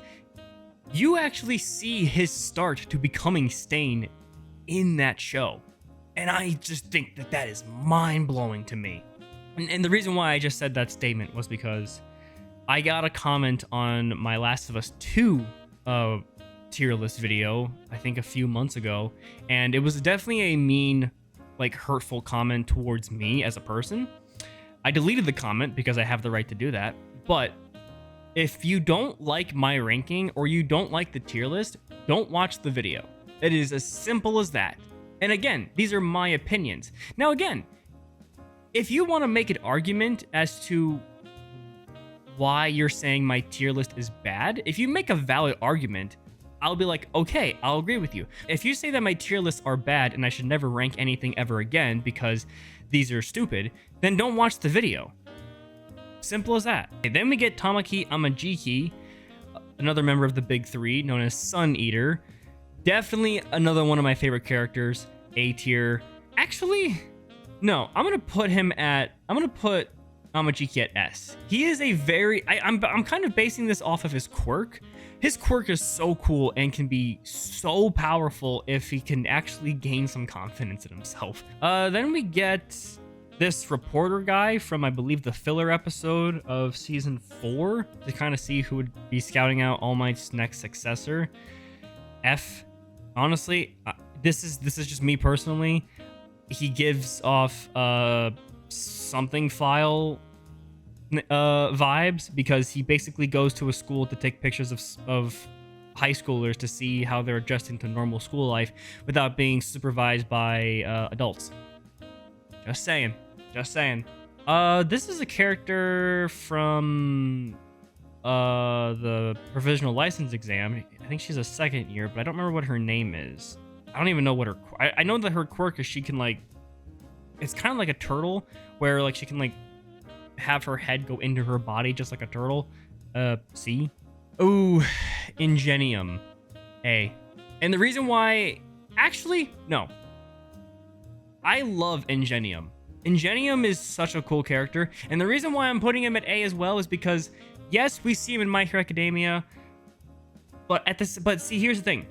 [SPEAKER 1] you actually see his start to becoming Stain in that show. And I just think that is mind-blowing to me. And the reason why I just said that statement was because I got a comment on my Last of Us 2 tier list video, I think a few months ago, and it was definitely a mean, like, hurtful comment towards me as a person. I deleted the comment because I have the right to do that, but if you don't like my ranking or you don't like the tier list, don't watch the video. It is as simple as that. And again, these are my opinions. Now again, if you want to make an argument as to why you're saying my tier list is bad, if you make a valid argument, I'll be like, okay, I'll agree with you. If you say that my tier lists are bad and I should never rank anything ever again because these are stupid, then don't watch the video. Simple as that. Okay, then we get Tamaki Amajiki, another member of the Big Three, known as Sun Eater. Definitely another one of my favorite characters, A tier. Actually, no, I'm gonna put Amajiki at S. He is a very, I'm kind of basing this off of his quirk. His quirk is so cool and can be so powerful if he can actually gain some confidence in himself. Then we get this reporter guy from, I believe, the filler episode of season 4 to kind of see who would be scouting out All Might's next successor. F. Honestly, this is just me personally. He gives off something file vibes, because he basically goes to a school to take pictures of high schoolers to see how they're adjusting to normal school life without being supervised by adults. Just saying. This is a character from the provisional license exam. I think she's a second year, but I don't remember what her name is. I don't even know what her... I know that her quirk is she can, like... It's kind of like a turtle, where, like, she can, like, have her head go into her body just like a turtle. C. Ooh, Ingenium. A. And the reason why... Actually, no. I love Ingenium. Ingenium is such a cool character, and the reason why I'm putting him at A as well is because, yes, we see him in My Hero Academia, but see, here's the thing.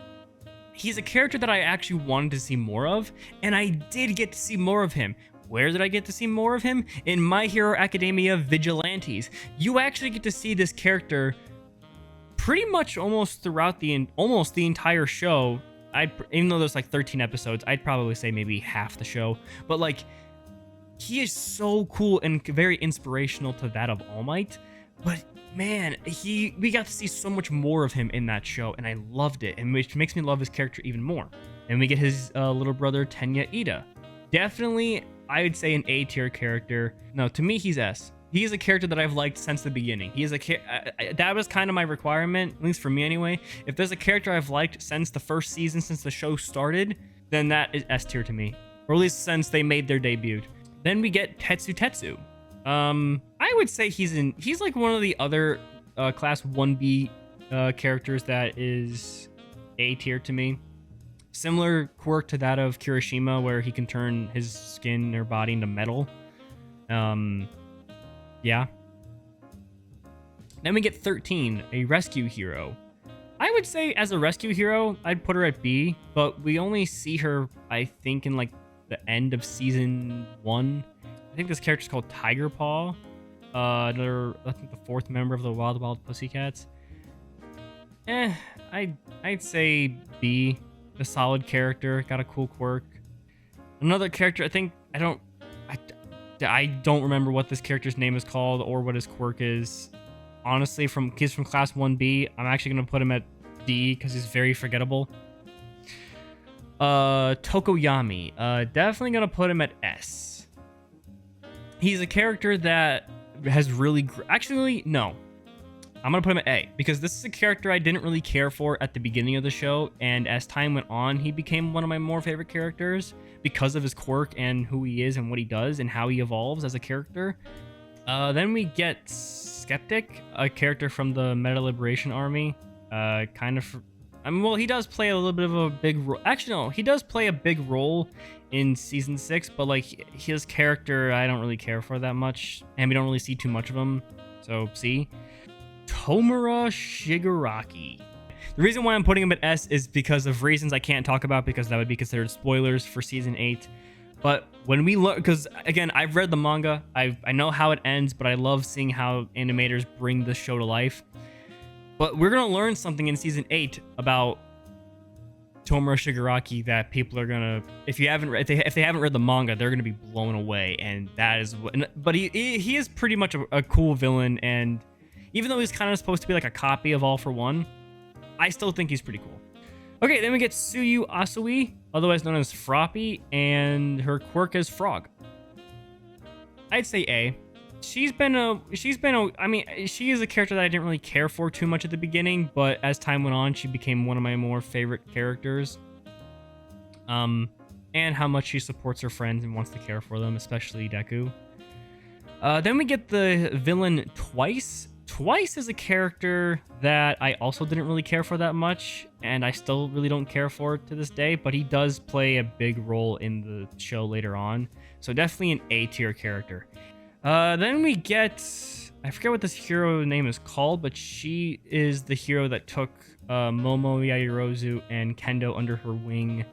[SPEAKER 1] He's a character that I actually wanted to see more of, and I did get to see more of him. Where did I get to see more of him? In My Hero Academia Vigilantes. You actually get to see this character pretty much almost throughout the entire show. Even though there's like 13 episodes, I'd probably say maybe half the show. But like, he is so cool and very inspirational to that of All Might. But man, we got to see so much more of him in that show, and I loved it, and which makes me love his character even more. And we get his little brother Tenya Ida. Definitely, I would say an A tier character. No, to me, he's S. He is a character that I've liked since the beginning. He is that was kind of my requirement, at least for me anyway. If there's a character I've liked since the first season, since the show started, then that is S tier to me, or at least since they made their debut. Then we get Tetsu. I would say he's like one of the other class 1B characters that is A tier to me. Similar quirk to that of Kirishima, where he can turn his skin or body into metal. Yeah. Then we get 13, a rescue hero. I would say as a rescue hero, I'd put her at B, but we only see her, I think, in like the end of season 1. I think this character's called Tiger Paw. I think the 4th member of the Wild Wild Pussycats. I'd say B. A solid character, got a cool quirk. Another character, I don't remember what this character's name is called or what his quirk is. Honestly, he's from class 1B. I'm actually gonna put him at D because he's very forgettable. Tokoyami. Definitely gonna put him at S. He's a character that has really... Actually, no. I'm going to put him at A, because this is a character I didn't really care for at the beginning of the show, and as time went on, he became one of my more favorite characters because of his quirk and who he is and what he does and how he evolves as a character. Then we get Skeptic, a character from the Meta Liberation Army. Well, he does play a little bit of a big role. Actually, no, he does play a big role in season 6, but like his character, I don't really care for that much, and we don't really see too much of him. So C. Tomura Shigaraki. The reason why I'm putting him at S is because of reasons I can't talk about, because that would be considered spoilers for season 8. But when we look, because again, I've read the manga, I know how it ends, but I love seeing how animators bring the show to life. But we're gonna learn something in season 8 about Tomura Shigaraki that people are gonna, if they haven't read the manga, they're gonna be blown away. And that is what. But he is pretty much a cool villain, and even though he's kind of supposed to be like a copy of All for One, I still think he's pretty cool. Okay, then we get Tsuyu Asui, otherwise known as Froppy, and her quirk is Frog. I'd say A. She is a character that I didn't really care for too much at the beginning, but as time went on, she became one of my more favorite characters. And how much she supports her friends and wants to care for them, especially Deku. Then we get the villain Twice. Twice is a character that I also didn't really care for that much, and I still really don't care for to this day, but he does play a big role in the show later on. So definitely an A tier character. Then we get... I forget what this hero name is called, but she is the hero that took Momo Yaoyorozu and Kendo under her wing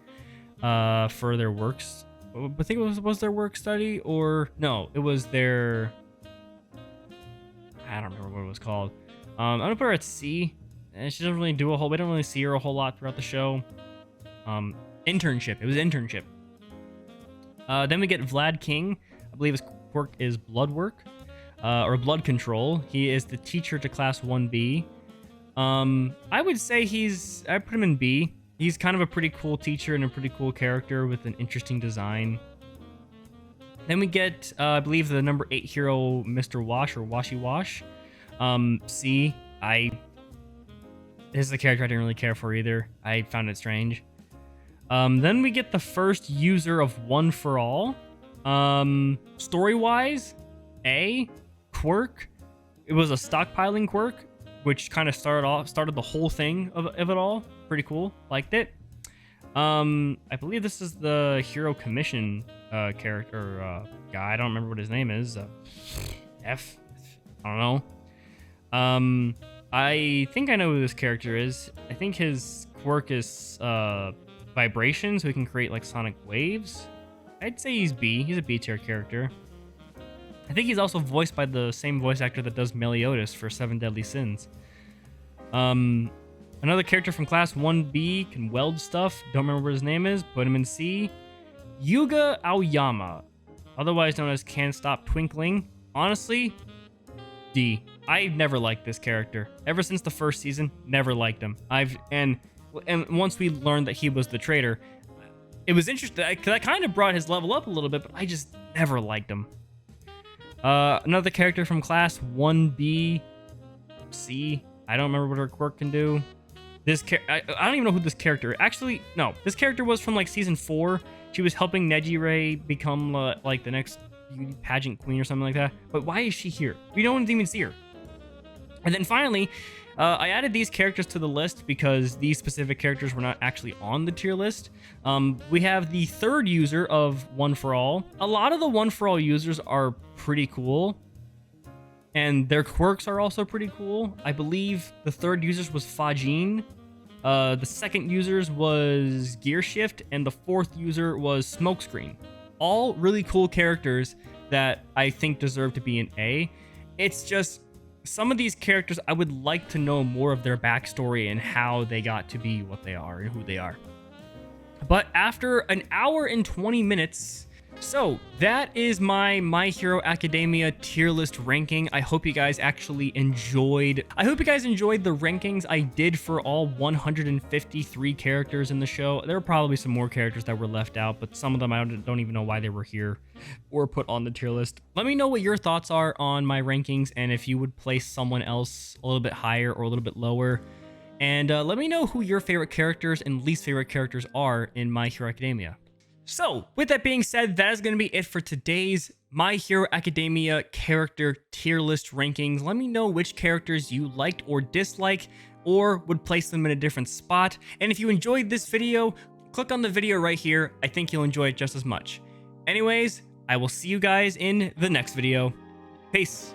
[SPEAKER 1] for their works. I think it was their work study, or no, it was their, I don't remember what it was called. I'm gonna put her at C, and she doesn't really do we don't really see her a whole lot throughout the show. Internship. It was internship. Then we get Vlad King. I believe his quirk is blood work, or blood control. He is the teacher to class 1B. I would say I put him in B. He's kind of a pretty cool teacher and a pretty cool character with an interesting design. Then we get, I believe, the number 8 hero, Mr. Wash or Washy Wash. C. This is a character I didn't really care for either. I found it strange. Then we get the first user of One for All. Story-wise, A. Quirk. It was a stockpiling quirk, which kind of started the whole thing of it all. Pretty cool. Liked it. I believe this is the Hero Commission character guy. I don't remember what his name is. F. I don't know. I think I know who this character is. I think his quirk is vibration, so he can create like sonic waves. I'd say he's B. He's a B tier character. I think he's also voiced by the same voice actor that does Meliodas for Seven Deadly Sins. Another character from class 1B can weld stuff. Don't remember what his name is. Put him in C. Yuga Aoyama, otherwise known as Can't Stop Twinkling. Honestly, D. I've never liked this character. Ever since the first season, never liked him. And once we learned that he was the traitor, it was interesting because I kind of brought his level up a little bit, but I just never liked him. Another character from class 1B, C. I don't remember what her quirk can do. I don't even know who this character. Actually, no. This character was from like season 4. She was helping Nejire become like the next beauty pageant queen or something like that. But why is she here? We don't even see her. And then finally, I added these characters to the list because these specific characters were not actually on the tier list. We have the third user of One for All. A lot of the One for All users are pretty cool, and their quirks are also pretty cool. I believe the third users was Fajin. The second users was Gear Shift, and the fourth user was Smokescreen. All really cool characters that I think deserve to be an A. It's just some of these characters I would like to know more of their backstory and how they got to be what they are and who they are. But after an hour and 20 minutes, so that is My Hero Academia tier list ranking. I hope you guys actually enjoyed. I hope you guys enjoyed the rankings I did for all 153 characters in the show. There are probably some more characters that were left out, but some of them I don't even know why they were here or put on the tier list. Let me know what your thoughts are on my rankings and if you would place someone else a little bit higher or a little bit lower. And let me know who your favorite characters and least favorite characters are in My Hero Academia. So, with that being said, that is going to be it for today's My Hero Academia character tier list rankings. Let me know which characters you liked or disliked, or would place them in a different spot. And if you enjoyed this video, click on the video right here. I think you'll enjoy it just as much. Anyways, I will see you guys in the next video. Peace.